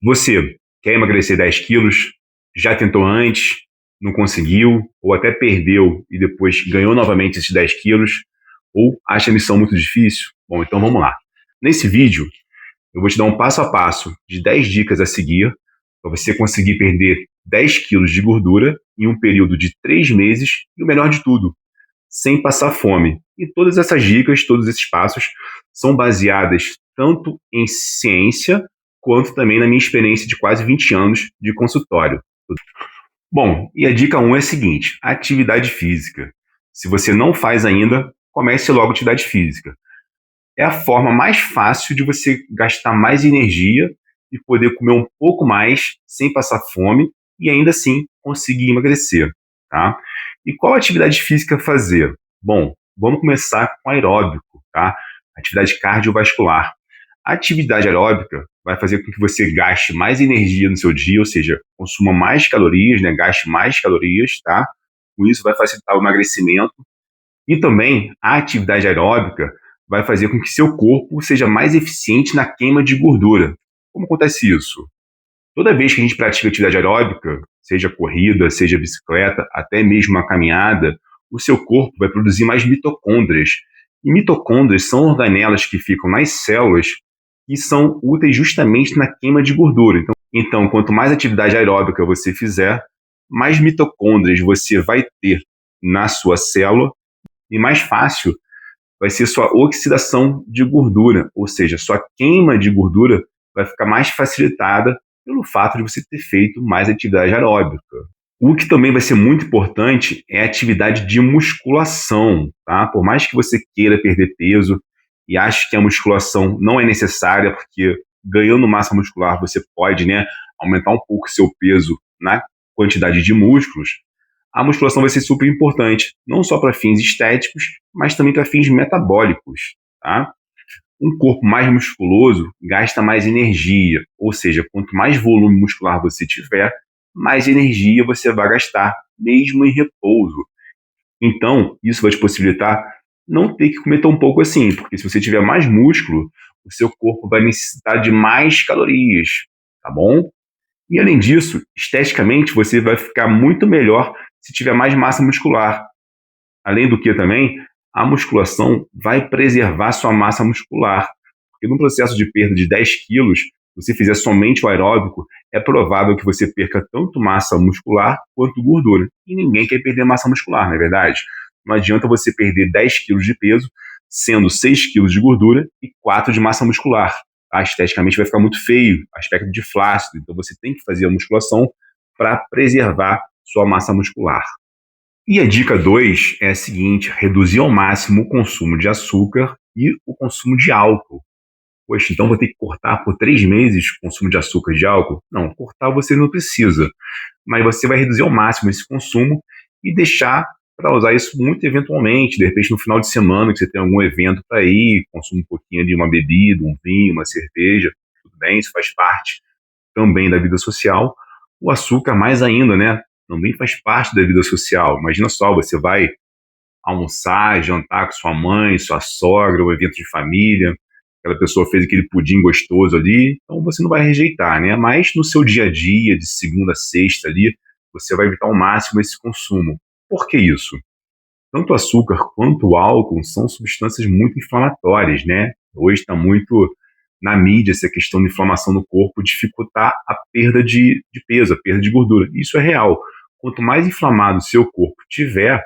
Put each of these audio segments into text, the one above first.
Você quer emagrecer 10 quilos? Já tentou antes? Não conseguiu? Ou até perdeu e depois ganhou novamente esses 10 quilos? Ou acha a missão muito difícil? Bom, então vamos lá. Nesse vídeo, eu vou te dar um passo a passo de 10 dicas a seguir para você conseguir perder 10 quilos de gordura em um período de 3 meses e o melhor de tudo, sem passar fome. E todas essas dicas, todos esses passos são baseadas tanto em ciência quanto também na minha experiência de quase 20 anos de consultório. Bom, e a dica 1 é a seguinte: atividade física. Se você não faz ainda, comece logo a atividade física. É a forma mais fácil de você gastar mais energia e poder comer um pouco mais sem passar fome e ainda assim conseguir emagrecer, tá? E qual atividade física fazer? Bom, vamos começar com aeróbico, tá? Atividade cardiovascular. A atividade aeróbica vai fazer com que você gaste mais energia no seu dia, ou seja, consuma mais calorias, né? Gaste mais calorias, tá? Com isso vai facilitar o emagrecimento. E também a atividade aeróbica vai fazer com que seu corpo seja mais eficiente na queima de gordura. Como acontece isso? Toda vez que a gente pratica atividade aeróbica, seja corrida, seja bicicleta, até mesmo uma caminhada, o seu corpo vai produzir mais mitocôndrias. E mitocôndrias são organelas que ficam nas células e são úteis justamente na queima de gordura. Então, quanto mais atividade aeróbica você fizer, mais mitocôndrias você vai ter na sua célula e mais fácil vai ser sua oxidação de gordura, ou seja, sua queima de gordura vai ficar mais facilitada pelo fato de você ter feito mais atividade aeróbica. O que também vai ser muito importante é a atividade de musculação, tá? Por mais que você queira perder peso e ache que a musculação não é necessária, porque ganhando massa muscular você pode, né, aumentar um pouco o seu peso na quantidade de músculos, a musculação vai ser super importante, não só para fins estéticos, mas também para fins metabólicos, tá? Um corpo mais musculoso gasta mais energia, ou seja, quanto mais volume muscular você tiver, mais energia você vai gastar, mesmo em repouso. Então, isso vai te possibilitar não ter que comer tão pouco assim, porque se você tiver mais músculo, o seu corpo vai necessitar de mais calorias, tá bom? E além disso, esteticamente, você vai ficar muito melhor se tiver mais massa muscular. Além do que também, a musculação vai preservar sua massa muscular. Porque no processo de perda de 10 quilos, se você fizer somente o aeróbico, é provável que você perca tanto massa muscular quanto gordura. E ninguém quer perder massa muscular, não é verdade? Não adianta você perder 10 quilos de peso, sendo 6 quilos de gordura e 4 de massa muscular. Tá? Esteticamente vai ficar muito feio, aspecto de flácido. Então você tem que fazer a musculação para preservar sua massa muscular. E a dica 2 é a seguinte: reduzir ao máximo o consumo de açúcar e o consumo de álcool. Poxa, então vou ter que cortar por 3 meses o consumo de açúcar e de álcool? Não, cortar você não precisa, mas você vai reduzir ao máximo esse consumo e deixar para usar isso muito eventualmente, de repente no final de semana que você tem algum evento para ir, consuma um pouquinho de uma bebida, um vinho, uma cerveja, tudo bem, isso faz parte também da vida social. O açúcar mais ainda, né? Também faz parte da vida social. Imagina só, você vai almoçar, jantar com sua mãe, sua sogra, um evento de família, aquela pessoa fez aquele pudim gostoso ali, então você não vai rejeitar, né? Mas no seu dia a dia, de segunda a sexta ali, você vai evitar ao máximo esse consumo. Por que isso? Tanto o açúcar quanto o álcool são substâncias muito inflamatórias, né? Hoje está muito na mídia essa questão de inflamação no corpo dificultar a perda de peso, a perda de gordura. Isso é real. Quanto mais inflamado o seu corpo tiver,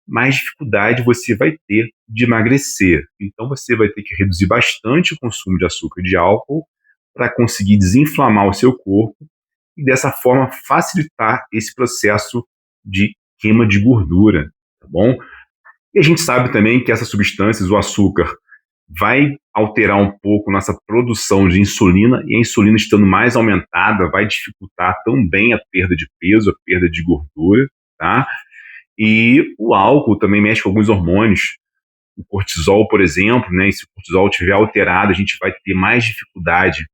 mais dificuldade você vai ter de emagrecer. Então você vai ter que reduzir bastante o consumo de açúcar e de álcool para conseguir desinflamar o seu corpo e dessa forma facilitar esse processo de queima de gordura, tá bom? E a gente sabe também que essas substâncias, o açúcar, vai alterar um pouco nossa produção de insulina, e a insulina estando mais aumentada vai dificultar também a perda de peso, a perda de gordura, tá? E o álcool também mexe com alguns hormônios, o cortisol, por exemplo, né? E se o cortisol estiver alterado, a gente vai ter mais dificuldade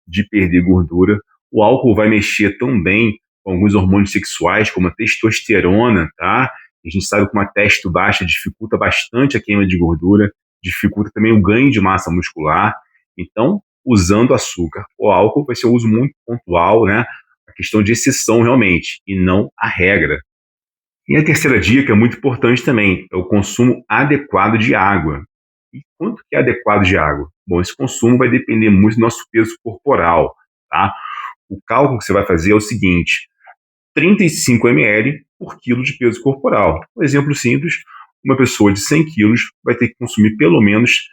de perder gordura. O álcool vai mexer também com alguns hormônios sexuais, como a testosterona, tá? A gente sabe que uma testo baixa dificulta bastante a queima de gordura, dificulta também o ganho de massa muscular. Então, usando açúcar ou álcool vai ser um uso muito pontual, né? A questão de exceção realmente, e não a regra. E a terceira dica é muito importante também, é o consumo adequado de água. E quanto que é adequado de água? Bom, esse consumo vai depender muito do nosso peso corporal, tá? O cálculo que você vai fazer é o seguinte: 35 ml por quilo de peso corporal. Um exemplo simples, uma pessoa de 100 quilos vai ter que consumir pelo menos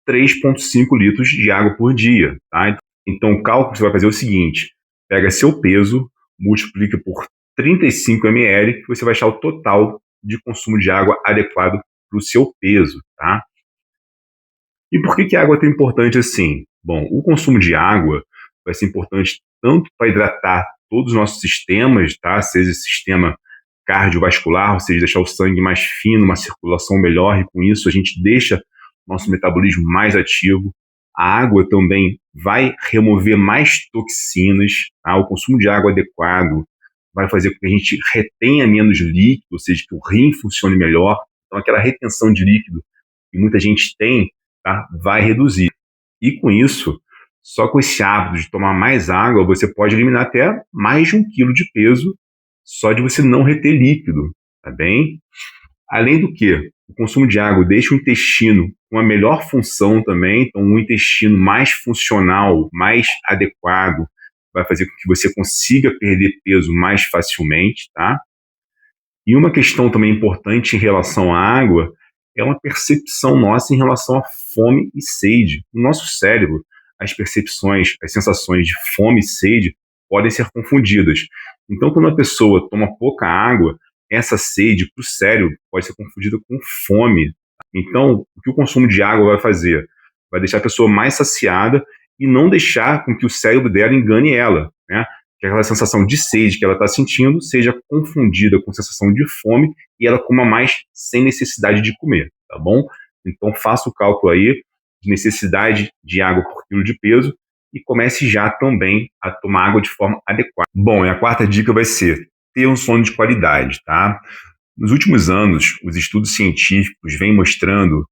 3,5 litros de água por dia, tá? Então, o cálculo que você vai fazer é o seguinte: pega seu peso, multiplica por 35 ml, que você vai achar o total de consumo de água adequado para o seu peso, tá? E por que a água é tão importante assim? Bom, o consumo de água vai ser importante tanto para hidratar todos os nossos sistemas, tá? Seja o sistema cardiovascular, ou seja, deixar o sangue mais fino, uma circulação melhor, e com isso a gente deixa nosso metabolismo mais ativo. A água também vai remover mais toxinas, tá? O consumo de água adequado vai fazer com que a gente retenha menos líquido, ou seja, que o rim funcione melhor. Então, aquela retenção de líquido que muita gente tem, tá? Vai reduzir. E com isso, só com esse hábito de tomar mais água, você pode eliminar até mais de 1 quilo de peso só de você não reter líquido, tá bem? Além do que, o consumo de água deixa o intestino com a melhor função também, então um intestino mais funcional, mais adequado, vai fazer com que você consiga perder peso mais facilmente, tá? E uma questão também importante em relação à água é uma percepção nossa em relação à fome e sede. No nosso cérebro, as percepções, as sensações de fome e sede podem ser confundidas. Então, quando uma pessoa toma pouca água, essa sede para o cérebro pode ser confundida com fome. Então, o que o consumo de água vai fazer? Vai deixar a pessoa mais saciada e não deixar com que o cérebro dela engane ela, né? Que aquela sensação de sede que ela está sentindo seja confundida com sensação de fome e ela coma mais sem necessidade de comer, tá bom? Então faça o cálculo aí de necessidade de água por quilo de peso e comece já também a tomar água de forma adequada. Bom, e a quarta dica vai ser ter um sono de qualidade, tá? Nos últimos anos, os estudos científicos vêm mostrando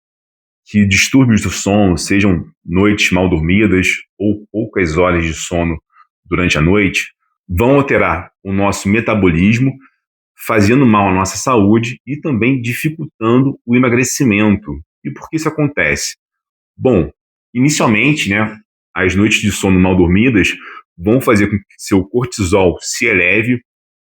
que distúrbios do sono, sejam noites mal dormidas ou poucas horas de sono durante a noite, vão alterar o nosso metabolismo, fazendo mal à nossa saúde e também dificultando o emagrecimento. E por que isso acontece? Bom, inicialmente, né, as noites de sono mal dormidas vão fazer com que seu cortisol se eleve,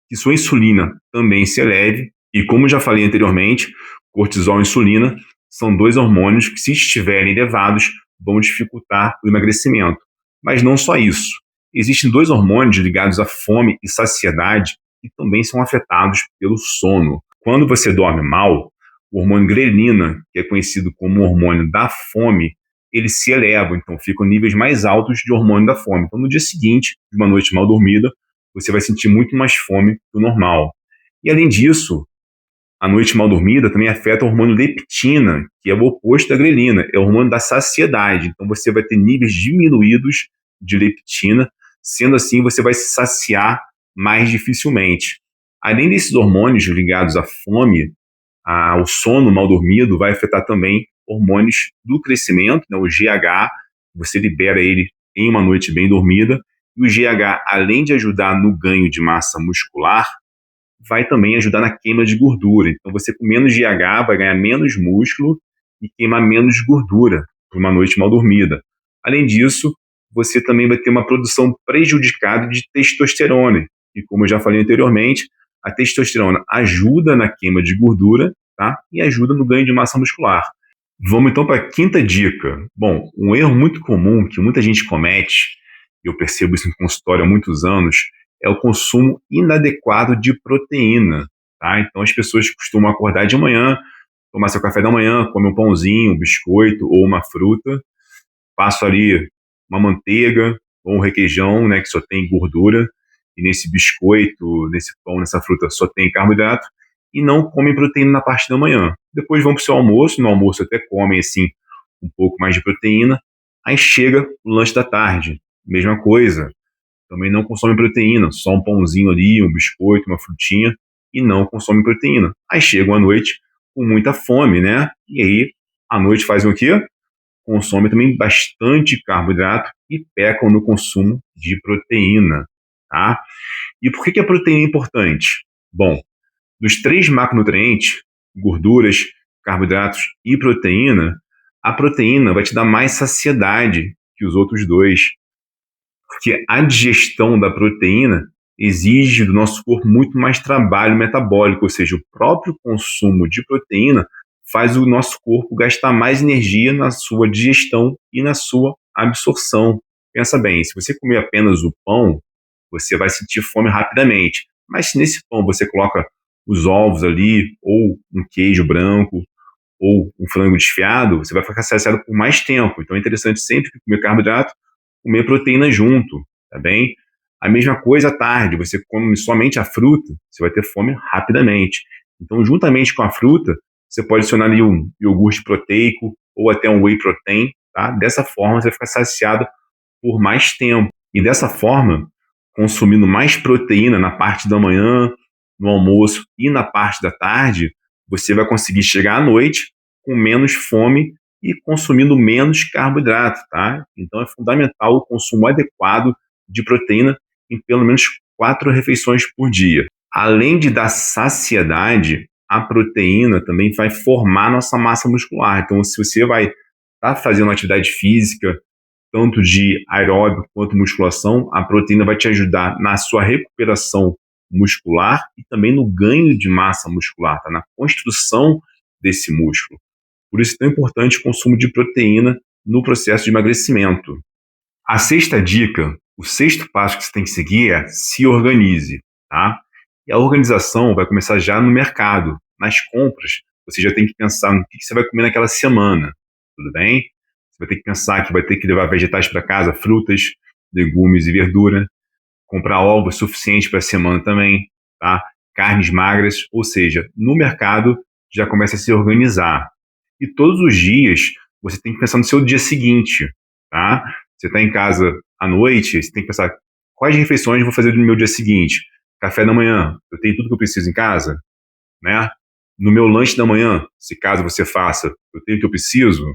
que sua insulina também se eleve, e como já falei anteriormente, cortisol e insulina são dois hormônios que, se estiverem elevados, vão dificultar o emagrecimento. Mas não só isso. Existem dois hormônios ligados à fome e saciedade que também são afetados pelo sono. Quando você dorme mal, o hormônio grelina, que é conhecido como hormônio da fome, ele se eleva, então ficam níveis mais altos de hormônio da fome. Então, no dia seguinte, de uma noite mal dormida, você vai sentir muito mais fome do normal. E além disso, a noite mal dormida também afeta o hormônio leptina, que é o oposto da grelina, é o hormônio da saciedade. Então você vai ter níveis diminuídos de leptina, sendo assim você vai se saciar mais dificilmente. Além desses hormônios ligados à fome, ao sono mal dormido, vai afetar também hormônios do crescimento, né, o GH, você libera ele em uma noite bem dormida, e o GH, além de ajudar no ganho de massa muscular, vai também ajudar na queima de gordura. Então, você com menos GH vai ganhar menos músculo e queimar menos gordura por uma noite mal dormida. Além disso, você também vai ter uma produção prejudicada de testosterona. E como eu já falei anteriormente, a testosterona ajuda na queima de gordura, tá? E ajuda no ganho de massa muscular. Vamos então para a quinta dica. Bom, um erro muito comum que muita gente comete, eu percebo isso em consultório há muitos anos, é o consumo inadequado de proteína, tá? Então as pessoas costumam acordar de manhã, tomar seu café da manhã, comer um pãozinho, um biscoito ou uma fruta, passo ali uma manteiga ou um requeijão, né, que só tem gordura, e nesse biscoito, nesse pão, nessa fruta só tem carboidrato, e não comem proteína na parte da manhã. Depois vão para o seu almoço, no almoço até comem assim um pouco mais de proteína, aí chega o lanche da tarde, mesma coisa, também não consome proteína, só um pãozinho ali, um biscoito, uma frutinha, e não consome proteína. Aí chegam à noite com muita fome, né? E aí, à noite fazem o quê? consomem também bastante carboidrato e pecam no consumo de proteína, tá? E por que a proteína é importante? Bom, dos 3 macronutrientes, gorduras, carboidratos e proteína, a proteína vai te dar mais saciedade que os outros dois, porque a digestão da proteína exige do nosso corpo muito mais trabalho metabólico, ou seja, o próprio consumo de proteína faz o nosso corpo gastar mais energia na sua digestão e na sua absorção. Pensa bem, se você comer apenas o pão, você vai sentir fome rapidamente. Mas se nesse pão você coloca os ovos ali, ou um queijo branco, ou um frango desfiado, você vai ficar saciado por mais tempo. Então é interessante sempre que comer carboidrato, comer proteína junto, tá bem? A mesma coisa à tarde, você come somente a fruta, você vai ter fome rapidamente. Então, juntamente com a fruta, você pode adicionar ali um iogurte proteico ou até um whey protein, tá? Dessa forma, você vai ficar saciado por mais tempo. E dessa forma, consumindo mais proteína na parte da manhã, no almoço e na parte da tarde, você vai conseguir chegar à noite com menos fome e consumindo menos carboidrato, tá? Então é fundamental o consumo adequado de proteína em pelo menos 4 refeições por dia. Além de dar saciedade, a proteína também vai formar nossa massa muscular. Então, se você vai estar fazendo atividade física, tanto de aeróbico quanto musculação, a proteína vai te ajudar na sua recuperação muscular e também no ganho de massa muscular, tá? Na construção desse músculo. Por isso é tão importante o consumo de proteína no processo de emagrecimento. A sexta dica, o sexto passo que você tem que seguir é se organize, tá? E a organização vai começar já no mercado, nas compras. Você já tem que pensar no que você vai comer naquela semana, tudo bem? Você vai ter que pensar que vai ter que levar vegetais para casa, frutas, legumes e verdura, comprar ovos suficientes para a semana também, tá? Carnes magras, ou seja, no mercado já começa a se organizar. E todos os dias você tem que pensar no seu dia seguinte, tá? Você está em casa à noite, você tem que pensar quais refeições eu vou fazer no meu dia seguinte. Café da manhã, eu tenho tudo que eu preciso em casa, né? No meu lanche da manhã, se caso você faça, eu tenho o que eu preciso.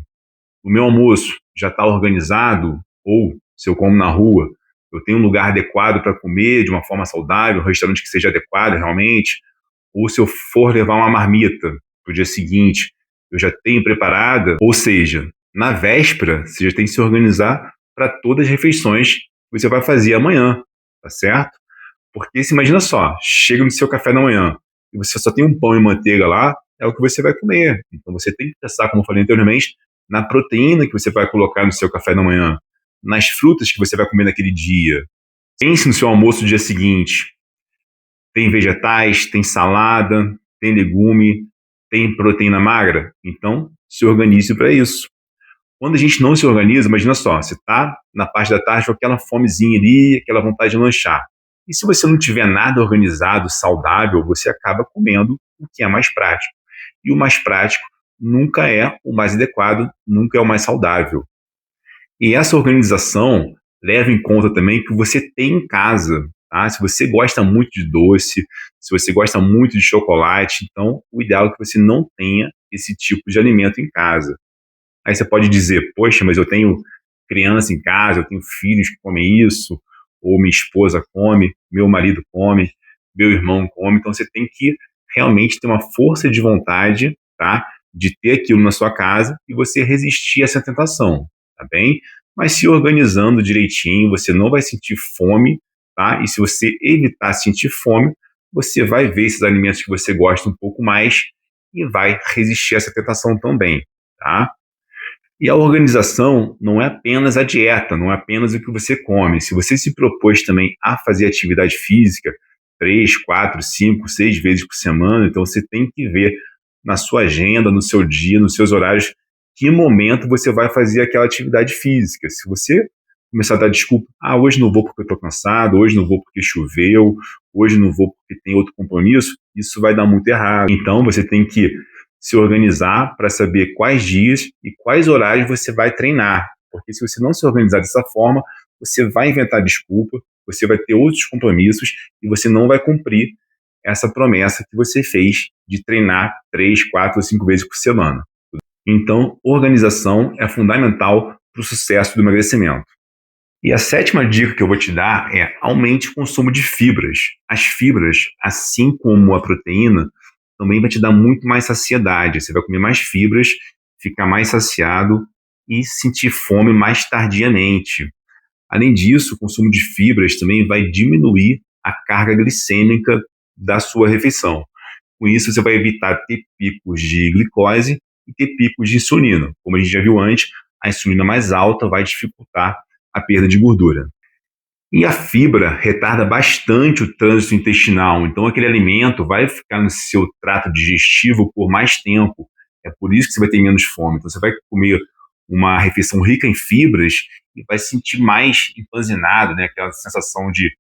No meu almoço, já está organizado, ou se eu como na rua, eu tenho um lugar adequado para comer de uma forma saudável, um restaurante que seja adequado realmente, ou se eu for levar uma marmita para o dia seguinte, eu já tenho preparada, ou seja, na véspera, você já tem que se organizar para todas as refeições que você vai fazer amanhã, tá certo? Porque se imagina só, chega no seu café da manhã e você só tem um pão e manteiga lá, é o que você vai comer. Então você tem que pensar, como eu falei anteriormente, na proteína que você vai colocar no seu café da manhã, nas frutas que você vai comer naquele dia. Pense no seu almoço do dia seguinte. Tem vegetais, tem salada, tem legume, tem proteína magra? Então, se organize para isso. Quando a gente não se organiza, imagina só, você está na parte da tarde com aquela fomezinha ali, aquela vontade de lanchar. E se você não tiver nada organizado, saudável, você acaba comendo o que é mais prático. E o mais prático nunca é o mais adequado, nunca é o mais saudável. E essa organização leva em conta também que você tem em casa, tá? Se você gosta muito de doce, se você gosta muito de chocolate, então o ideal é que você não tenha esse tipo de alimento em casa. Aí você pode dizer, poxa, mas eu tenho criança em casa, eu tenho filhos que comem isso, ou minha esposa come, meu marido come, meu irmão come, então você tem que realmente ter uma força de vontade, tá? De ter aquilo na sua casa e você resistir a essa tentação, tá bem? Mas se organizando direitinho, você não vai sentir fome, tá? E se você evitar sentir fome, você vai ver esses alimentos que você gosta um pouco mais e vai resistir a essa tentação também, tá? E a organização não é apenas a dieta, não é apenas o que você come. Se você se propôs também a fazer atividade física 3, 4, 5, 6 vezes por semana, então você tem que ver na sua agenda, no seu dia, nos seus horários, que momento você vai fazer aquela atividade física. Se você começar a dar desculpa, hoje não vou porque eu estou cansado, hoje não vou porque choveu, hoje não vou porque tem outro compromisso, isso vai dar muito errado. Então você tem que se organizar para saber quais dias e quais horários você vai treinar. Porque se você não se organizar dessa forma, você vai inventar desculpa, você vai ter outros compromissos e você não vai cumprir essa promessa que você fez de treinar 3, 4 ou 5 vezes por semana. Então, organização é fundamental para o sucesso do emagrecimento. E a sétima dica que eu vou te dar é aumente o consumo de fibras. As fibras, assim como a proteína, também vai te dar muito mais saciedade. Você vai comer mais fibras, ficar mais saciado e sentir fome mais tardiamente. Além disso, o consumo de fibras também vai diminuir a carga glicêmica da sua refeição. Com isso, você vai evitar ter picos de glicose e ter picos de insulina. Como a gente já viu antes, a insulina mais alta vai dificultar a perda de gordura. E a fibra retarda bastante o trânsito intestinal, então aquele alimento vai ficar no seu trato digestivo por mais tempo. É por isso que você vai ter menos fome. Então você vai comer uma refeição rica em fibras e vai se sentir mais empanzinado, né? Aquela sensação de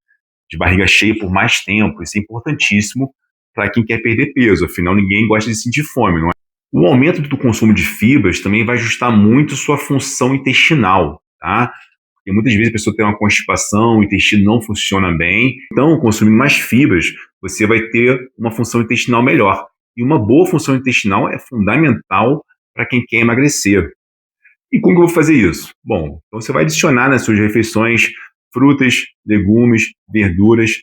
barriga cheia por mais tempo. Isso é importantíssimo para quem quer perder peso, afinal ninguém gosta de sentir fome, não é? O aumento do consumo de fibras também vai ajustar muito sua função intestinal, tá? Porque muitas vezes a pessoa tem uma constipação, o intestino não funciona bem. Então, consumindo mais fibras, você vai ter uma função intestinal melhor. E uma boa função intestinal é fundamental para quem quer emagrecer. E como que eu vou fazer isso? Bom, então você vai adicionar nas suas refeições frutas, legumes, verduras.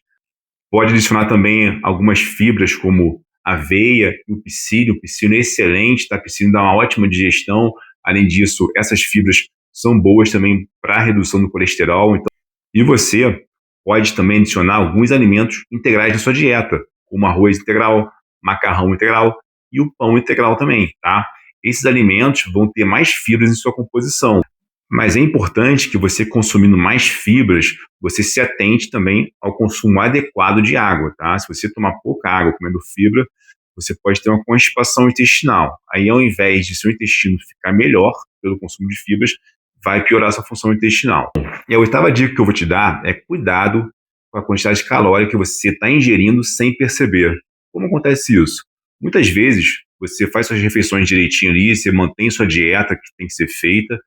Pode adicionar também algumas fibras como aveia e o psyllium. O psyllium é excelente, tá? O psyllium dá uma ótima digestão. Além disso, essas fibras são boas também para a redução do colesterol. Então, e você pode também adicionar alguns alimentos integrais na sua dieta, como arroz integral, macarrão integral e o pão integral também, tá? Esses alimentos vão ter mais fibras em sua composição. Mas é importante que você, consumindo mais fibras, você se atente também ao consumo adequado de água, tá? Se você tomar pouca água comendo fibra, você pode ter uma constipação intestinal. Aí, ao invés de seu intestino ficar melhor pelo consumo de fibras, vai piorar sua função intestinal. E a oitava dica que eu vou te dar é cuidado com a quantidade calórica que você está ingerindo sem perceber. Como acontece isso? Muitas vezes, você faz suas refeições direitinho ali, você mantém sua dieta que tem que ser feita,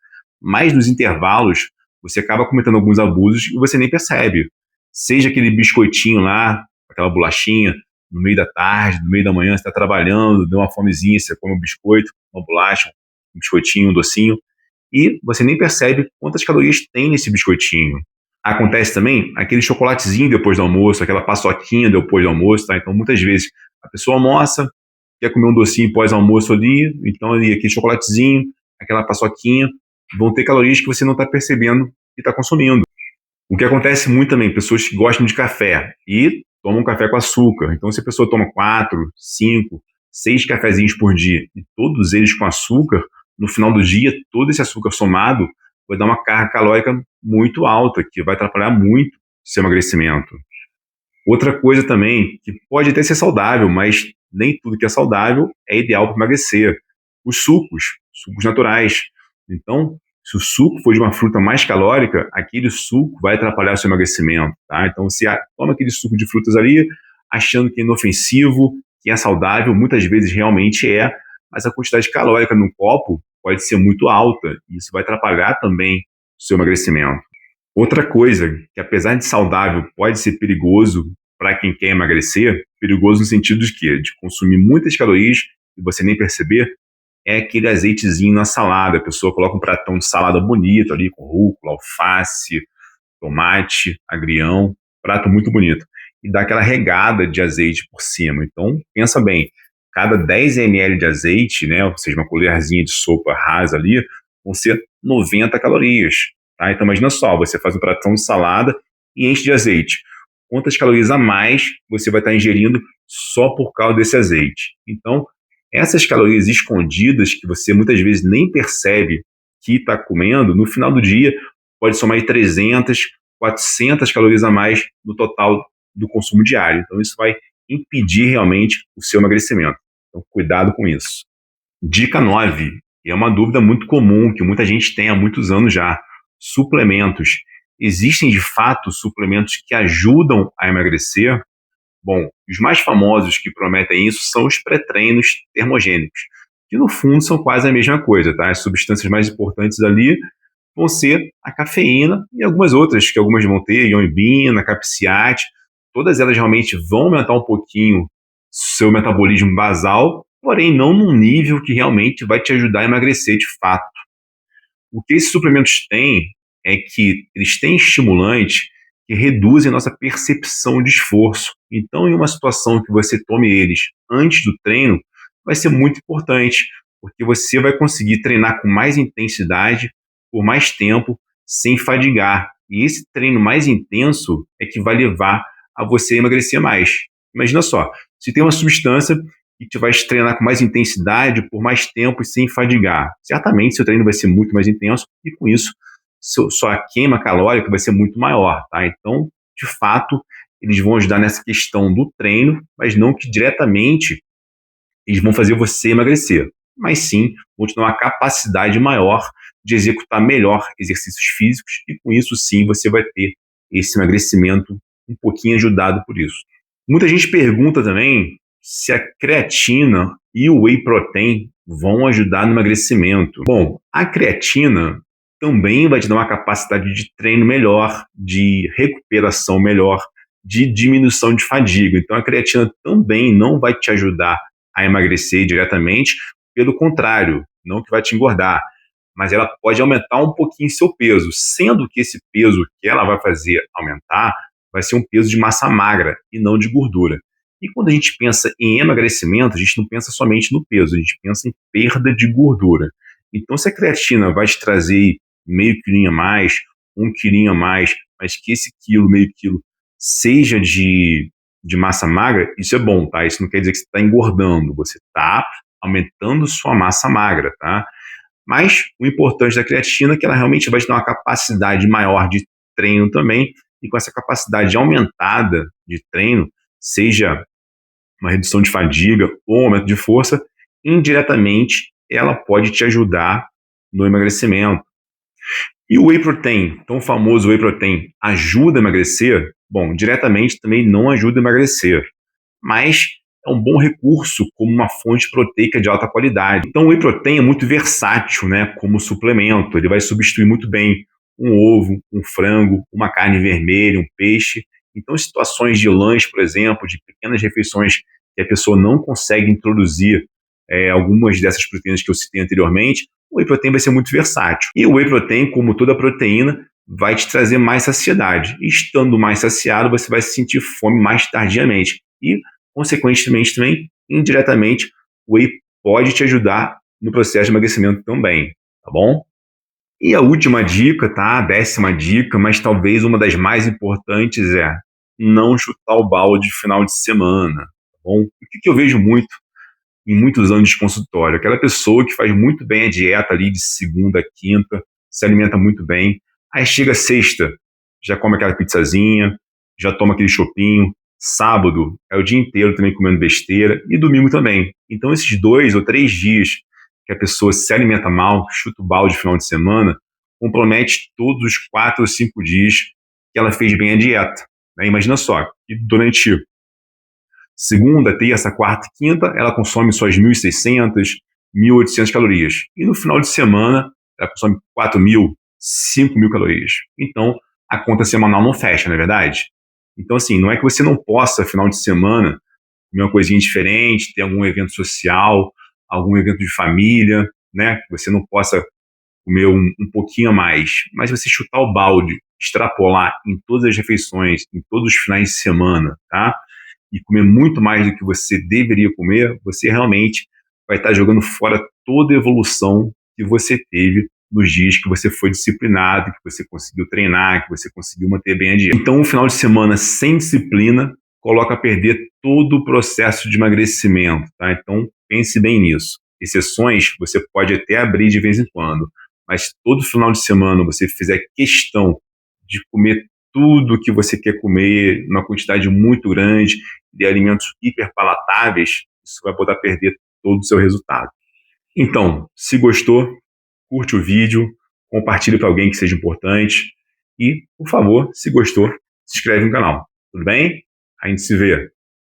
mas nos intervalos você acaba cometendo alguns abusos e você nem percebe. Seja aquele biscoitinho lá, aquela bolachinha, no meio da tarde, no meio da manhã, você está trabalhando, deu uma fomezinha, você come um biscoito, uma bolacha, um biscoitinho, um docinho, e você nem percebe quantas calorias tem nesse biscoitinho. Acontece também aquele chocolatezinho depois do almoço, aquela paçoquinha depois do almoço, tá? Então, muitas vezes, a pessoa almoça, quer comer um docinho pós-almoço ali, então ali aquele chocolatezinho, aquela paçoquinha, vão ter calorias que você não está percebendo que está consumindo. O que acontece muito também, pessoas que gostam de café e tomam café com açúcar. Então, se a pessoa toma 4, 5, 6 cafezinhos por dia e todos eles com açúcar, no final do dia, todo esse açúcar somado vai dar uma carga calórica muito alta, que vai atrapalhar muito o seu emagrecimento. Outra coisa também, que pode até ser saudável, mas nem tudo que é saudável é ideal para emagrecer. Os sucos naturais. Então, se o suco for de uma fruta mais calórica, aquele suco vai atrapalhar o seu emagrecimento, tá? Então, você toma aquele suco de frutas ali, achando que é inofensivo, que é saudável, muitas vezes realmente é, mas a quantidade calórica no copo pode ser muito alta, e isso vai atrapalhar também o seu emagrecimento. Outra coisa, que apesar de saudável, pode ser perigoso para quem quer emagrecer, perigoso no sentido de quê? De consumir muitas calorias e você nem perceber, é aquele azeitezinho na salada. A pessoa coloca um pratão de salada bonito ali, com rúcula, alface, tomate, agrião, prato muito bonito. E dá aquela regada de azeite por cima. Então, pensa bem, cada 10 ml de azeite, né, ou seja, uma colherzinha de sopa rasa ali, vão ser 90 calorias. Tá? Então, imagina só, você faz um pratão de salada e enche de azeite. Quantas calorias a mais você vai estar ingerindo só por causa desse azeite? Então, essas calorias escondidas, que você muitas vezes nem percebe que está comendo, no final do dia pode somar aí 300, 400 calorias a mais no total do consumo diário. Então, isso vai impedir realmente o seu emagrecimento. Então, cuidado com isso. Dica 9, e é uma dúvida muito comum, que muita gente tem há muitos anos já. Suplementos. Existem, de fato, suplementos que ajudam a emagrecer? Bom, os mais famosos que prometem isso são os pré-treinos termogênicos, que no fundo são quase a mesma coisa, tá? As substâncias mais importantes ali vão ser a cafeína e algumas outras, que algumas vão ter, ioimbina, capsiate, todas elas realmente vão aumentar um pouquinho seu metabolismo basal, porém não num nível que realmente vai te ajudar a emagrecer de fato. O que esses suplementos têm é que eles têm estimulantes que reduzem a nossa percepção de esforço. Então, em uma situação que você tome eles antes do treino, vai ser muito importante, porque você vai conseguir treinar com mais intensidade, por mais tempo, sem fadigar. E esse treino mais intenso é que vai levar a você emagrecer mais. Imagina só, se tem uma substância e te vai treinar com mais intensidade, por mais tempo e sem fadigar. Certamente seu treino vai ser muito mais intenso e com isso sua queima calórica vai ser muito maior, tá? Então, de fato, eles vão ajudar nessa questão do treino, mas não que diretamente eles vão fazer você emagrecer, mas sim vão te dar uma capacidade maior de executar melhor exercícios físicos e com isso sim você vai ter esse emagrecimento um pouquinho ajudado por isso. Muita gente pergunta também se a creatina e o whey protein vão ajudar no emagrecimento. Bom, a creatina também vai te dar uma capacidade de treino melhor, de recuperação melhor, de diminuição de fadiga. Então a creatina também não vai te ajudar a emagrecer diretamente, pelo contrário, não que vai te engordar, mas ela pode aumentar um pouquinho seu peso, sendo que esse peso que ela vai fazer aumentar vai ser um peso de massa magra e não de gordura. E quando a gente pensa em emagrecimento, a gente não pensa somente no peso, a gente pensa em perda de gordura. Então, se a creatina vai te trazer meio quilinho a mais, 1 quilinho a mais, mas que esse quilo, meio quilo, seja de massa magra, isso é bom, tá? Isso não quer dizer que você está engordando, você está aumentando sua massa magra, tá? Mas o importante da creatina é que ela realmente vai te dar uma capacidade maior de treino também, e com essa capacidade aumentada de treino, seja uma redução de fadiga ou um aumento de força, indiretamente ela pode te ajudar no emagrecimento. E o whey protein, tão famoso whey protein, ajuda a emagrecer? Bom, diretamente também não ajuda a emagrecer, mas é um bom recurso como uma fonte proteica de alta qualidade. Então o whey protein é muito versátil, né, como suplemento, ele vai substituir muito bem um ovo, um frango, uma carne vermelha, um peixe. Então, em situações de lanche, por exemplo, de pequenas refeições que a pessoa não consegue introduzir algumas dessas proteínas que eu citei anteriormente, o whey protein vai ser muito versátil. E o whey protein, como toda proteína, vai te trazer mais saciedade. E estando mais saciado, você vai sentir fome mais tardiamente. E, consequentemente, também, indiretamente, o whey pode te ajudar no processo de emagrecimento também, tá bom? E a última dica, tá? A 10ª dica, mas talvez uma das mais importantes é não chutar o balde de final de semana, tá bom? O que eu vejo muito em muitos anos de consultório? Aquela pessoa que faz muito bem a dieta ali de segunda a quinta, se alimenta muito bem, aí chega sexta, já come aquela pizzazinha, já toma aquele chopinho, sábado é o dia inteiro também comendo besteira e domingo também. Então esses 2 ou 3 dias que a pessoa se alimenta mal, chuta o balde de final de semana, compromete todos os 4 ou 5 dias que ela fez bem a dieta, né? Imagina só, que durante segunda, terça, quarta e quinta, ela consome suas 1.600, 1.800 calorias. E no final de semana, ela consome 4.000, 5.000 calorias. Então, a conta semanal não fecha, não é verdade? Então, assim, não é que você não possa, final de semana, comer uma coisinha diferente, ter algum evento social, algum evento de família, né? Que você não possa comer um pouquinho a mais. Mas você chutar o balde, extrapolar em todas as refeições, em todos os finais de semana, tá? E comer muito mais do que você deveria comer, você realmente vai estar jogando fora toda a evolução que você teve nos dias que você foi disciplinado, que você conseguiu treinar, que você conseguiu manter bem a dieta. Então, um final de semana sem disciplina coloca a perder todo o processo de emagrecimento, tá? Então, pense bem nisso. Exceções você pode até abrir de vez em quando, mas todo final de semana você fizer questão de comer tudo que você quer comer, uma quantidade muito grande de alimentos hiperpalatáveis, isso vai botar a perder todo o seu resultado. Então, se gostou, curte o vídeo, compartilhe para alguém que seja importante e, por favor, se gostou, se inscreve no canal. Tudo bem? A gente se vê.